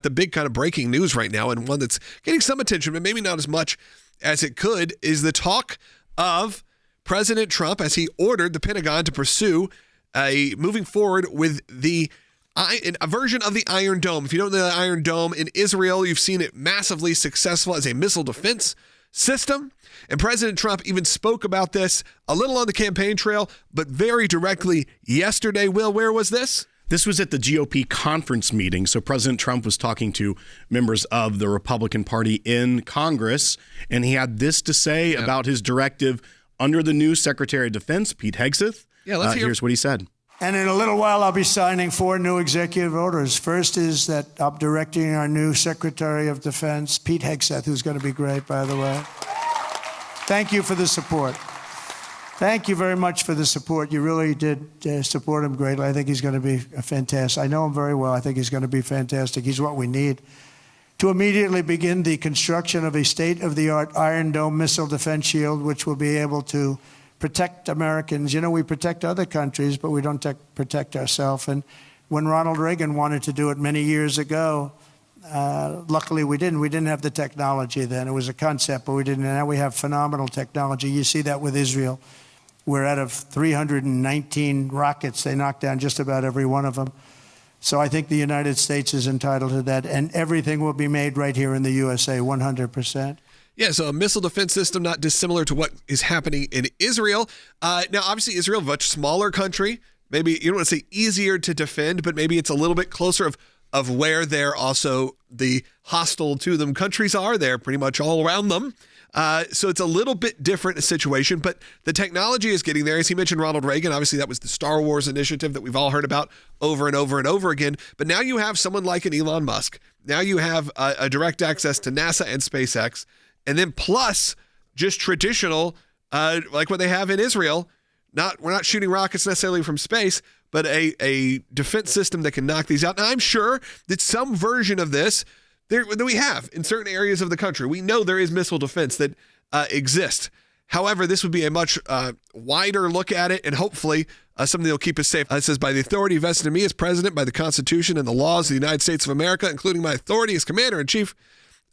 The big kind of breaking news right now, and one that's getting some attention, but maybe not as much as it could, is the talk of President Trump as he ordered the Pentagon to pursue moving forward with a version of the Iron Dome. If you don't know the Iron Dome in Israel, you've seen it massively successful as a missile defense system. And President Trump even spoke about this a little on the campaign trail, but very directly yesterday. Will, where was this? This was at the GOP conference meeting. So President Trump was talking to members of the Republican Party in Congress, and he had this to say about his directive under the new Secretary of Defense, Pete Hegseth. Yeah, let's hear. Here's what he said. And in a little while, I'll be signing 4 new executive orders. First is that I'm directing our new Secretary of Defense, Pete Hegseth, who's going to be great, by the way. Thank you for the support. Thank you very much for the support. You really did support him greatly. I think he's going to be fantastic. I know him very well. I think he's going to be fantastic. He's what we need to immediately begin the construction of a state-of-the-art Iron Dome missile defense shield, which will be able to protect Americans. You know, we protect other countries, but we don't protect ourselves. And when Ronald Reagan wanted to do it many years ago, luckily we didn't. We didn't have the technology then. It was a concept, but we didn't. And now we have phenomenal technology. You see that with Israel. We're out of 319 rockets. They knocked down just about every one of them. So I think the United States is entitled to that. And everything will be made right here in the USA, 100%. Yeah, so a missile defense system not dissimilar to what is happening in Israel. Now, obviously, Israel, a much smaller country. Maybe, you don't want to say easier to defend, but maybe it's a little bit closer of where they're also the hostile to them countries are. They're pretty much all around them. So it's a little bit different situation, but the technology is getting there. As he mentioned, Ronald Reagan, obviously that was the Star Wars initiative that we've all heard about over and over and over again. But now you have someone like an Elon Musk. Now you have a direct access to NASA and SpaceX. And then plus just traditional, like what they have in Israel. We're not shooting rockets necessarily from space, but a defense system that can knock these out. Now, I'm sure that some version of this that we have in certain areas of the country. We know there is missile defense that exists. However, this would be a much wider look at it, and hopefully something that will keep us safe. It says, by the authority vested in me as president, by the Constitution and the laws of the United States of America, including my authority as commander-in-chief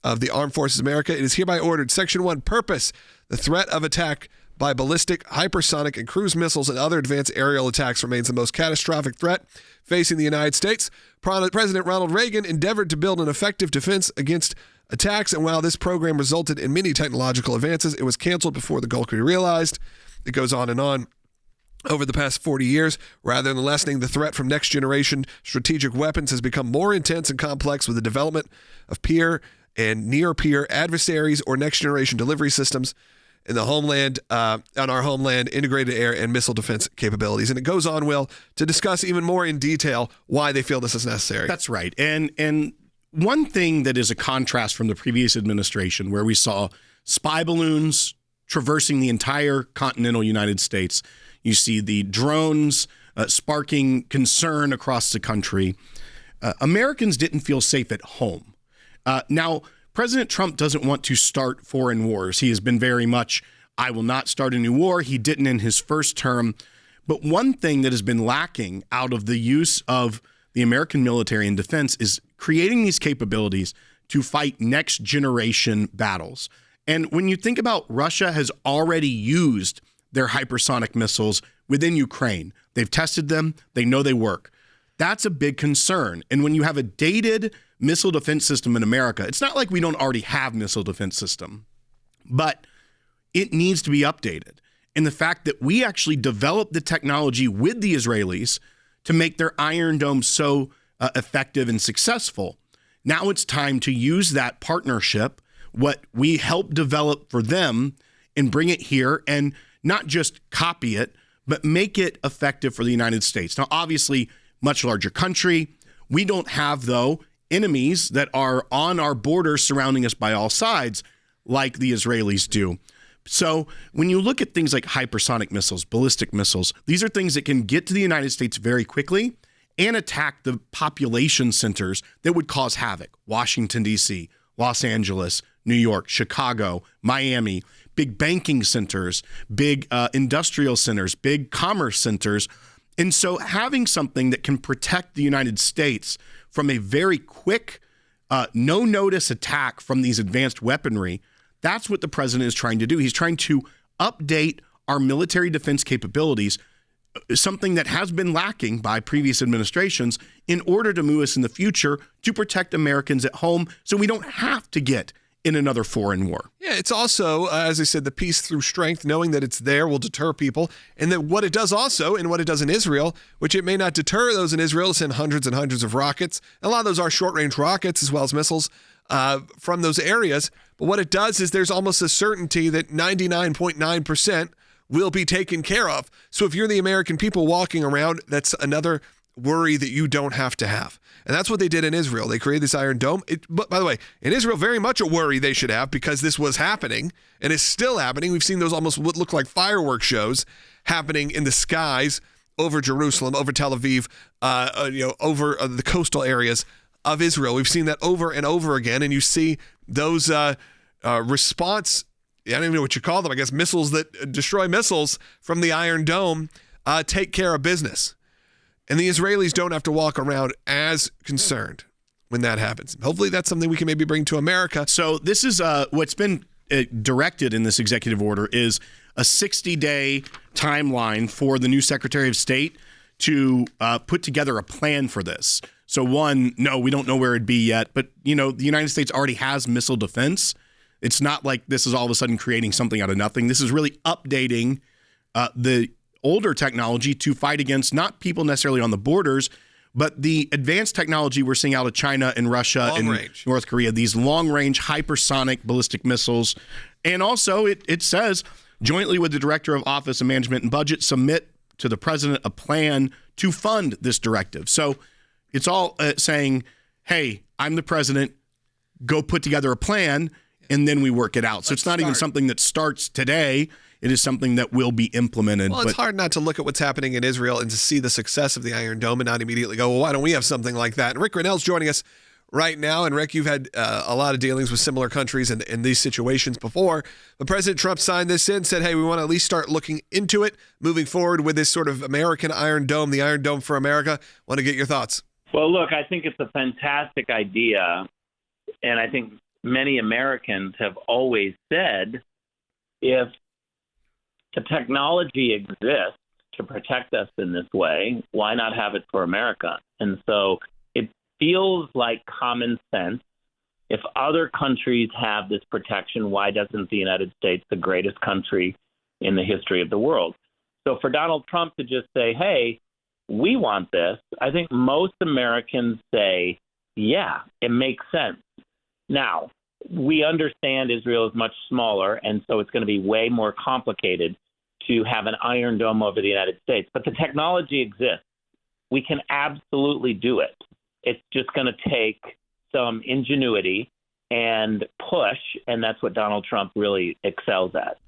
of the Armed Forces of America, it is hereby ordered. Section 1, purpose: the threat of attack by ballistic, hypersonic, and cruise missiles and other advanced aerial attacks remains the most catastrophic threat facing the United States. President Ronald Reagan endeavored to build an effective defense against attacks, and while this program resulted in many technological advances, it was canceled before the goal could be realized. It goes on and on. Over the past 40 years, rather than lessening, the threat from next-generation strategic weapons has become more intense and complex with the development of peer and near-peer adversaries or next-generation delivery systems in the homeland, on our homeland, integrated air and missile defense capabilities. And it goes on, Will, to discuss even more in detail why they feel this is necessary. That's right. And one thing that is a contrast from the previous administration, where we saw spy balloons traversing the entire continental United States, you see the drones sparking concern across the country. Americans didn't feel safe at home. Now, President Trump doesn't want to start foreign wars. He has been very much, I will not start a new war. He didn't in his first term. But one thing that has been lacking out of the use of the American military and defense is creating these capabilities to fight next generation battles. And when you think about Russia has already used their hypersonic missiles within Ukraine, they've tested them, they know they work. That's a big concern. And when you have a dated missile defense system in America, it's not like we don't already have missile defense system, but it needs to be updated. And the fact that we actually developed the technology with the Israelis to make their Iron Dome so effective and successful, now it's time to use that partnership, what we helped develop for them, and bring it here and not just copy it, but make it effective for the United States. Now, obviously, much larger country. We don't have, though, enemies that are on our borders surrounding us by all sides like the Israelis do. So when you look at things like hypersonic missiles, ballistic missiles, these are things that can get to the United States very quickly and attack the population centers that would cause havoc. Washington, D.C., Los Angeles, New York, Chicago, Miami, big banking centers, big industrial centers, big commerce centers. And so having something that can protect the United States from a very quick no-notice attack from these advanced weaponry. That's what the president is trying to do. He's trying to update our military defense capabilities, something that has been lacking by previous administrations, in order to move us in the future to protect Americans at home so we don't have to get in another foreign war. Yeah, it's also, as I said, the peace through strength, knowing that it's there will deter people. And that what it does also, and what it does in Israel, which it may not deter those in Israel, send hundreds and hundreds of rockets. A lot of those are short-range rockets as well as missiles from those areas. But what it does is there's almost a certainty that 99.9% will be taken care of. So if you're the American people walking around, that's another worry that you don't have to have. And that's what they did in Israel. They created this Iron Dome. But by the way, in Israel, very much a worry they should have, because this was happening and is still happening. We've seen those almost what look like fireworks shows happening in the skies over Jerusalem, over Tel Aviv, over the coastal areas of Israel. We've seen that over and over again. And you see those response, I don't even know what you call them, I guess missiles that destroy missiles from the Iron Dome take care of business. And the Israelis don't have to walk around as concerned when that happens. Hopefully that's something we can maybe bring to America. So this is what's been directed in this executive order is a 60-day timeline for the new Secretary of State to put together a plan for this. So one, no, we don't know where it'd be yet, but the United States already has missile defense. It's not like this is all of a sudden creating something out of nothing. This is really updating the older technology to fight against not people necessarily on the borders, but the advanced technology we're seeing out of China and Russia and North Korea, these long-range hypersonic ballistic missiles. And also it says, jointly with the Director of Office of Management and Budget, submit to the President a plan to fund this directive. So it's all saying, hey, I'm the President, go put together a plan, and then we work it out. So it's not even something that starts today. It is something that will be implemented. Well, it's hard not to look at what's happening in Israel and to see the success of the Iron Dome and not immediately go, well, why don't we have something like that? And Rick Grinnell's joining us right now. And Rick, you've had a lot of dealings with similar countries and these situations before. But President Trump signed this in, said, hey, we want to at least start looking into it, moving forward with this sort of American Iron Dome, the Iron Dome for America. Want to get your thoughts? Well, look, I think it's a fantastic idea. And I think many Americans have always said, if the technology exists to protect us in this way, why not have it for America? And so it feels like common sense. If other countries have this protection, why doesn't the United States, the greatest country in the history of the world? So for Donald Trump to just say, hey, we want this, I think most Americans say, yeah, it makes sense. Now, we understand Israel is much smaller, and so it's going to be way more complicated to have an Iron Dome over the United States. But the technology exists. We can absolutely do it. It's just going to take some ingenuity and push, and that's what Donald Trump really excels at.